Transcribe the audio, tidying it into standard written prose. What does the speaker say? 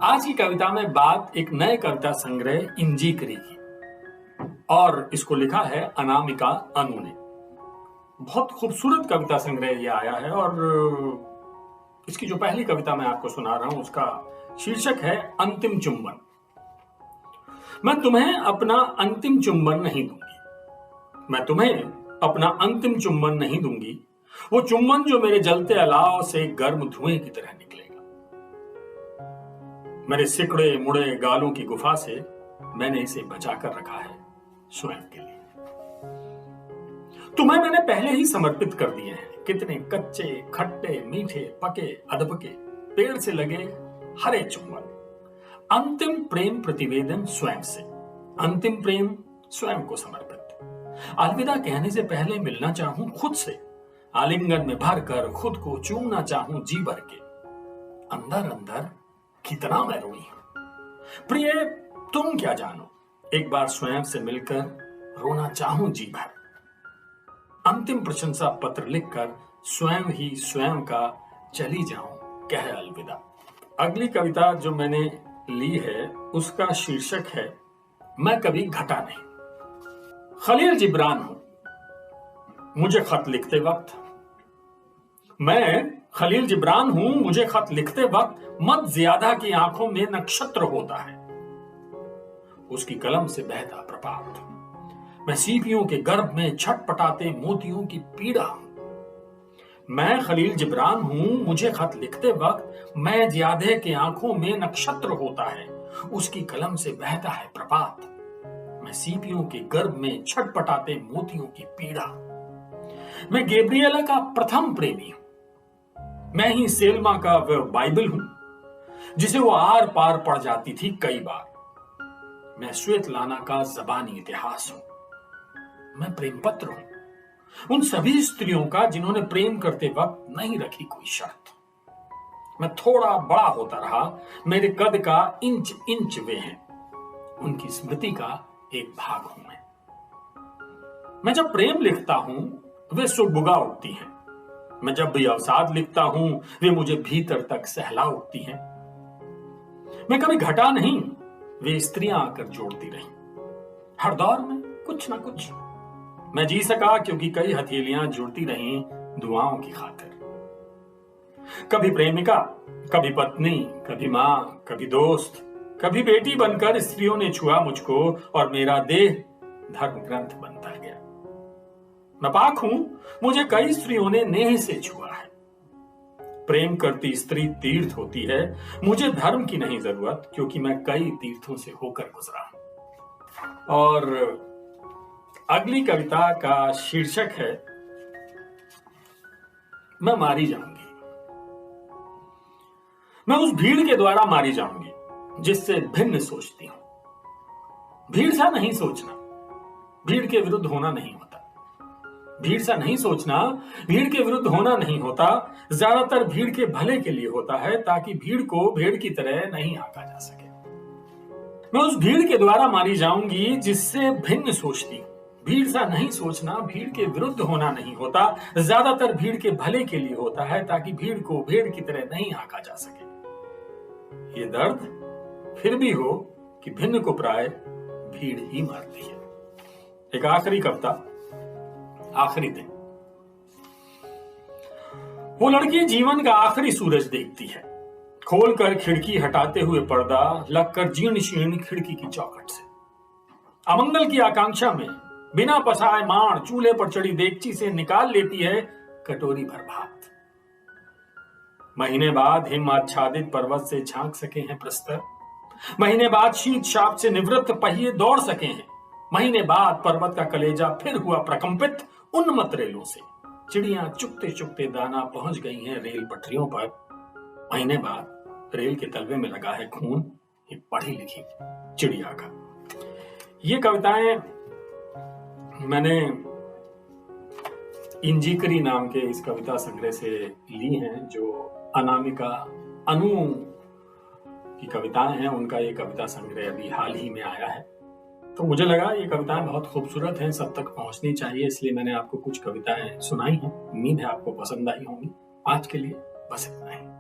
आज की कविता में बात एक नए कविता संग्रह इंजीकरी की और इसको लिखा है अनामिका अनु ने। बहुत खूबसूरत कविता संग्रह ये आया है और इसकी जो पहली कविता मैं आपको सुना रहा हूं उसका शीर्षक है अंतिम चुंबन। मैं तुम्हें अपना अंतिम चुंबन नहीं दूंगी, मैं तुम्हें अपना अंतिम चुंबन नहीं दूंगी, वो चुंबन जो मेरे जलते अलाव से गर्म धुएं की तरह निकलेगा। मेरे सिकड़े मुड़े गालों की गुफा से मैंने इसे बचाकर रखा है स्वयं के लिए। तुम्हें मैंने पहले ही समर्पित कर दिए हैं कितने कच्चे खट्टे मीठे पके अधपके पेड़ से लगे हरे चुंबन। अंतिम प्रेम प्रतिवेदन स्वयं से, अंतिम प्रेम स्वयं को समर्पित। अलविदा कहने से पहले मिलना चाहूं खुद से, आलिंगन में भरकर खुद को चूमना चाहूं जी भर के। अंदर अंदर कितना मैं रोई हूं प्रिय, तुम क्या जानो, एक बार स्वयं से मिलकर रोना चाहूं जी भर। अंतिम प्रशंसा पत्र लिखकर स्वयं ही स्वयं का चली जाऊं कह अलविदा। अगली कविता जो मैंने ली है उसका शीर्षक है मैं कभी घटा नहीं। खलील जिब्रान हूं मुझे खत लिखते वक्त, मैं खलील जिब्रान हूं मुझे खत लिखते वक्त मत ज्यादा की आंखों में नक्षत्र होता है, उसकी कलम से बहता प्रपात। मैं सीपियों के गर्भ में छटपटाते मोतियों की पीड़ा हूं। मैं खलील जिब्रान हूं मुझे खत लिखते वक्त मैं ज्यादे के आंखों में नक्षत्र होता है, उसकी कलम से बहता है प्रपात। मैं सीपियों के गर्भ में छटपटाते मोतियों की पीड़ा। मैं गैब्रिएला का प्रथम प्रेमी हूं, मैं ही सेल्मा का वह बाइबल हूं जिसे वो आर पार पढ़ जाती थी कई बार। मैं श्वेतलाना का जबानी इतिहास हूं, मैं प्रेम पत्र हूं उन सभी स्त्रियों का जिन्होंने प्रेम करते वक्त नहीं रखी कोई शर्त। मैं थोड़ा बड़ा होता रहा, मेरे कद का इंच इंच वे हैं, उनकी स्मृति का एक भाग हूं मैं जब प्रेम लिखता हूं वे सुबुगा उठती हैं, मैं जब भी अवसाद लिखता हूं वे मुझे भीतर तक सहला उठती हैं। मैं कभी घटा नहीं, वे स्त्रियां आकर जोड़ती रहीं, हर दौर में कुछ ना कुछ। मैं जी सका क्योंकि कई हथेलियां जुड़ती रहीं दुआओं की खातिर। कभी प्रेमिका, कभी पत्नी, कभी मां, कभी दोस्त, कभी बेटी बनकर स्त्रियों ने छुआ मुझको और मेरा देह धर्म ग्रंथ बनता गया। मैं पाक हूं, मुझे कई स्त्रियों ने नेह से छुआ है। प्रेम करती स्त्री तीर्थ होती है, मुझे धर्म की नहीं जरूरत क्योंकि मैं कई तीर्थों से होकर गुजरा हूं। और अगली कविता का शीर्षक है मैं मारी जाऊंगी। मैं उस भीड़ के द्वारा मारी जाऊंगी जिससे भिन्न सोचती हूं। भीड़ सा नहीं सोचना, भीड़ के विरुद्ध होना नहीं होता। भीड़ सा नहीं सोचना, भीड़ के विरुद्ध होना नहीं होता। ज्यादातर भीड़ के भले के लिए होता है ताकि भीड़ को भेड़ की तरह नहीं आंका जा सके। मैं उस भीड़ के द्वारा मारी जाऊंगी जिससे भिन्न सोचती हूं। भीड़ सा नहीं सोचना, भीड़ के विरुद्ध होना नहीं होता। ज्यादातर भीड़ के भले के लिए होता है ताकि भीड़ को भेड़ की तरह नहीं आंका जा सके। ये दर्द फिर भी हो कि भिन्न को प्राय भीड़ ही मारती है। एक आखिरी कविता, आखिरी दिन। वो लड़की जीवन का आखिरी सूरज देखती है, खोलकर खिड़की हटाते हुए पर्दा, लगकर जीर्ण शीर्ण खिड़की की चौखट से। अमंगल की आकांक्षा में बिना पसाए माण चूल्हे पर चढ़ी देगची से निकाल लेती है कटोरी भर भात। महीने बाद हिम आच्छादित पर्वत से झांक सके हैं प्रस्तर, महीने बाद शीत शाप से निवृत्त पहिए दौड़ सके हैं, महीने बाद पर्वत का कलेजा फिर हुआ प्रकंपित उन्मत्त रेलों से। चिड़ियां चुगते चुगते दाना पहुंच गई हैं रेल पटरियों पर, महीने बाद रेल के तलवे में लगा है खून एक पढ़ी लिखी चिड़िया का। ये कविताएं मैंने इंजीकरी नाम के इस कविता संग्रह से ली हैं, जो अनामिका अनु की कविताएं हैं। उनका ये कविता संग्रह अभी हाल ही में आया है, तो मुझे लगा ये कविताएं बहुत खूबसूरत हैं, सब तक पहुंचनी चाहिए, इसलिए मैंने आपको कुछ कविताएं सुनाई हैं। उम्मीद है आपको पसंद आई होंगी। आज के लिए बस इतना ही।